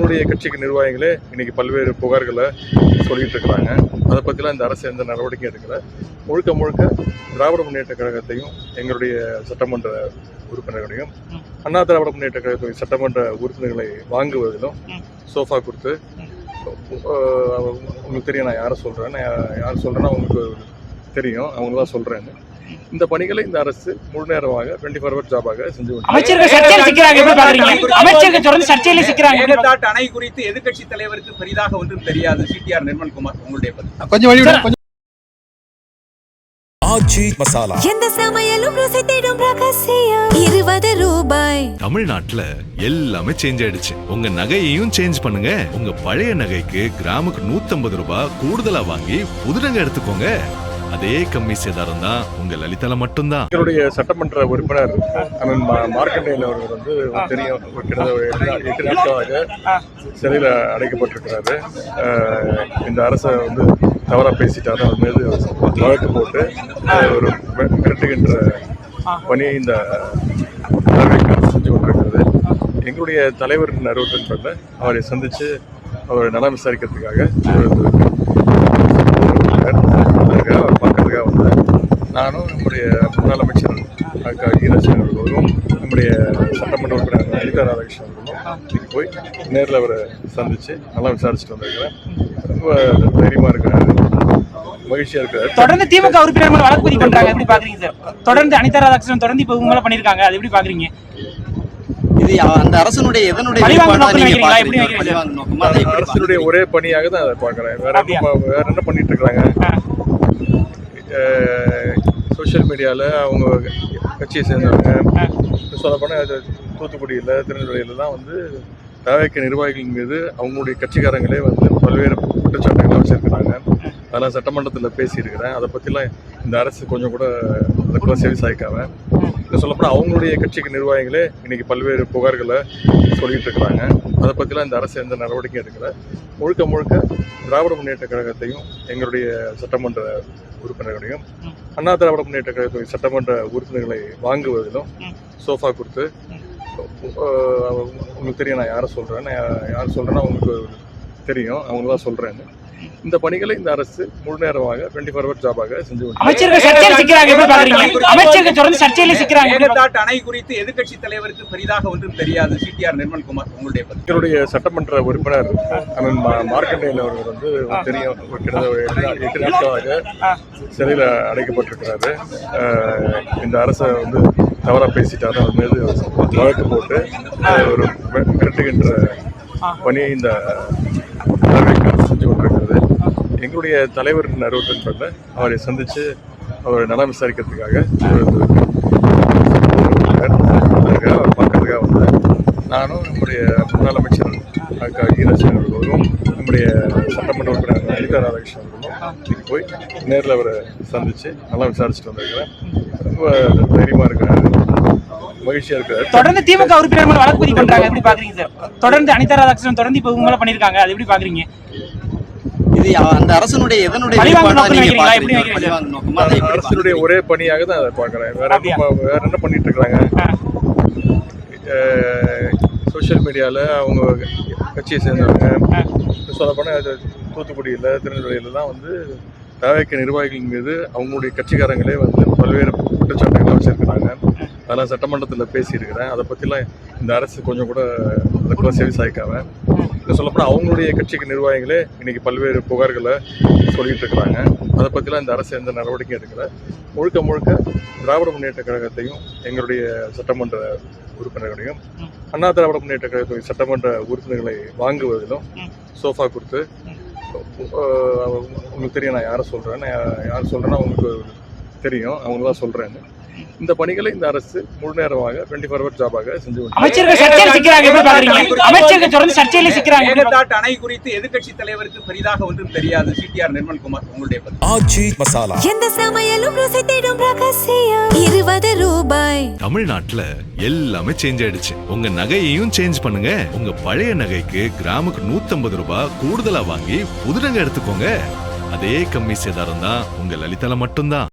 அவங்களுடைய கட்சிக்கு நிர்வாகிகளே இன்னைக்கு பல்வேறு புகார்களை சொல்லிட்டு இருக்கிறாங்க. அதை பற்றிலாம் இந்த அரசு எந்த நடவடிக்கையும் எடுக்கல. முழுக்க முழுக்க திராவிட முன்னேற்ற கழகத்தையும் எங்களுடைய சட்டமன்ற உறுப்பினர்களையும் அண்ணா திராவிட முன்னேற்ற கழகத்தின் சட்டமன்ற உறுப்பினர்களை வாங்குவதிலும் சோஃபா கொடுத்து உங்களுக்கு தெரியும் நான் யாரை சொல்கிறேன்னா உங்களுக்கு தெரியும் அவங்க தான் சொல்கிறேன்னு இந்த பணிகளை இந்த அரசு முழு நேரமாக 24 hour ஜாபாக செஞ்சு அணை குறித்து எதிர்க்கட்சி தலைவருக்கு பெரிதாக ஒன்றும் தெரியாது. சிடிஆர் நிர்மல்குமார் உங்களுடைய மசாலா எந்த சமையலும் ருசி தேடும் ரகசியம் 20 ரூபாய். தமிழ்நாட்டுல எல்லாமே சேஞ்ச் ஆயிடுச்சு. உங்க நகையையும் சேஞ்ச் பண்ணுங்க. உங்க பழைய நகைக்கு கிராமுக்கு 150 ரூபாய் கூடுதலா வாங்கி புது நகை எடுத்துக்கோங்க. அதே கம்மி சேதாரம் தான் உங்க லலிதால மட்டும்தான். எங்களுடைய சட்டமன்ற உறுப்பினர் மார்க்கண்டேயன் அவர்கள் வந்து தெரியும் 8 நாட்களாக சிறையில் அடைக்கப்பட்டிருக்கிறாரு. இந்த அரசை வந்து தவறா பேசிட்டாரு. அவர் மீது வழக்கு போட்டு ஒரு மிரட்டுகின்ற பணியை இந்த செஞ்சு கொண்டிருக்கிறது. எங்களுடைய தலைவர் அறிவுறுத்தல் அவரை சந்தித்து அவரை நலம் விசாரிக்கிறதுக்காக அவர் பார்க்கறதுக்காக வந்தேன். நானும் நம்முடைய முன்னாள் அமைச்சர் ஈராஜன் அவர்களும் நம்முடைய சட்டமன்ற உறுப்பினர் லலிதா ராதாகிருஷ்ணன் அவர்களும் போய் நேரில் அவரை சந்தித்து நல்லா விசாரிச்சுட்டு வந்திருக்கிறேன். ரொம்ப தைரியமாக இருக்கிறாரு, மகிழ்ச்சியா இருக்காரு. தொடர்ந்து திமுக உறுப்பினர் வழக்கு பதிவு பண்றாங்க, எப்படி பாக்குறீங்க சார்? தொடர்ந்து அனிதா ராதாகிருஷ்ணன் தொடர்ந்து இப்ப உங்களை பண்ணிருக்காங்க, அது எப்படி பாக்குறீங்க? இது அந்த அரசனுடைய அரசுடைய ஒரே பணியாக தான் அதை பாக்குறேன். வேற என்ன பண்ணிட்டு இருக்காங்க? சோசியல் மீடியால அவங்க கட்சியை சேர்ந்தவங்க சொல்லப்போனால் தூத்துக்குடியில் திருநெல்வேலியில தான் வந்து தவிக நிர்வாகிகள் மீது அவங்களுடைய கட்சிக்காரங்களே வந்து பல்வேறு குற்றச்சாட்டுகளை வச்சிருக்கிறாங்க. அதெல்லாம் சட்டமன்றத்தில் பேசியிருக்கிறேன். அதை பற்றிலாம் இந்த அரசு கொஞ்சம் கூட அதுக்குள்ள செவி சாய்க்காம இன்னும் சொல்லப்போனால் அவங்களுடைய கட்சிக்கு நிர்வாகிகளே இன்னைக்கு பல்வேறு புகார்களை சொல்லிட்டு இருக்கிறாங்க. அதை பற்றிலாம் இந்த அரசு எந்த நடவடிக்கையும் எடுக்கல. முழுக்க முழுக்க திராவிட முன்னேற்ற கழகத்தையும் எங்களுடைய சட்டமன்ற உறுப்பினர்களையும் அண்ணா திராவிட முன்னேற்ற கழகத்தின் சட்டமன்ற உறுப்பினர்களை வாங்குவதிலும் சோஃபா கொடுத்து உங்களுக்கு தெரியும் நான் யாரை சொல்கிறேன்னா உங்களுக்கு தெரியும் அவங்க தான் சொல்கிறேன்னு இந்த பணிகளை இந்த அரசு முழு நேரமாக 24 hour ஜாபாக செஞ்சு அணை குறித்து எதிர்க்கட்சி தலைவருக்கு பெரிதாக ஒன்றும் தெரியாது. சிடிஆர் நிர்மல்குமார் உங்களுடைய சட்டமன்ற உறுப்பினர் மார்க்கண்டேயன் அவர்கள் வந்து தெரியும் 8 நாட்களாக சிறையில் அடைக்கப்பட்டிருக்கிறாரு. இந்த அரசை வந்து தவறா பேசிட்டாரு. அவர் மீது வழக்கு போட்டு ஒரு மிரட்டுகின்ற பணியை இந்த செஞ்சு கொண்டிருக்கிறது. எங்களுடைய தலைவர் அறிவுறுத்தல் அவரை சந்தித்து அவரை நலம் விசாரிக்கிறதுக்காக அவர் பார்க்கறதுக்காக வந்தேன். நானும் நம்முடைய முன்னாள் அமைச்சர் ஈராஜன் அவர்களும் நம்முடைய சட்டமன்ற உறுப்பினர் லலிதா ராதாகிருஷ்ணன் அவர்களும் போய் நேரில் அவரை சந்தித்து நல்லா விசாரிச்சுட்டு வந்திருக்கிறேன். ரொம்ப தைரியமாக இருக்கிறாரு, மகிழ்ச்சியா இருக்காரு. தொடர்ந்து திமுக உறுப்பினர் வழக்கு பதிவு பண்றாங்க, எப்படி பாக்குறீங்க சார்? தொடர்ந்து அனிதா ராதாகிருஷ்ணன் தொடர்ந்து இப்ப உங்களை பண்ணிருக்காங்க, அது எப்படி பாக்குறீங்க? இது அந்த அரசனுடைய அரசுடைய ஒரே பணியாக தான் அதை பாக்குறேன். வேற என்ன பண்ணிட்டு இருக்காங்க? சோசியல் மீடியால அவங்க கட்சியை சேர்ந்தவங்க சொல்லப்போனால் தூத்துக்குடியில் திருநெல்வேலியில தான் வந்து தவிக நிர்வாகிகள் மீது அவங்களுடைய கட்சிக்காரங்களே வந்து பல்வேறு குற்றச்சாட்டுகளை வச்சிருக்கிறாங்க. அதெல்லாம் சட்டமன்றத்தில் பேசியிருக்கிறேன். அதை பற்றிலாம் இந்த அரசு கொஞ்சம் கூட அதுக்குள்ள செவி சாய்க்காம இன்னும் சொல்லப்போனால் அவங்களுடைய கட்சிக்கு நிர்வாகிகளே இன்னைக்கு பல்வேறு புகார்களை சொல்லிட்டு இருக்கிறாங்க. அதை பற்றிலாம் இந்த அரசு எந்த நடவடிக்கையும் எடுக்கல. முழுக்க முழுக்க திராவிட முன்னேற்ற கழகத்தையும் எங்களுடைய சட்டமன்ற உறுப்பினர்களையும் அண்ணா திராவிட முன்னேற்ற கழகத்தின் சட்டமன்ற உறுப்பினர்களை வாங்குவதிலும் சோஃபா கொடுத்து உங்களுக்கு தெரியும் நான் யாரை சொல்கிறேன்னா உங்களுக்கு தெரியும் அவங்க தான் சொல்கிறேன்னு இந்த பணிகளை இந்த அரசு முழு நேரமாக 24 hour ஜாபாக செஞ்சு அணை குறித்து எதிர்க்கட்சி தலைவருக்கு பெரிதாக ஒன்றும் தெரியாது. சிடிஆர் நிர்மல்குமார் உங்களுடைய மசாலா எந்த சமையலும் ருசி தேடும் ரகசியம் 20 ரூபாய். தமிழ்நாட்டுல எல்லாமே சேஞ்ச் ஆயிடுச்சு. உங்க நகையையும் சேஞ்ச் பண்ணுங்க. உங்க பழைய நகைக்கு கிராமுக்கு 150 ரூபாய் கூடுதலா வாங்கி புது நகை எடுத்துக்கோங்க. அதே கம்மி சேதாரம் தான் உங்க லலிதால மட்டும்தான்.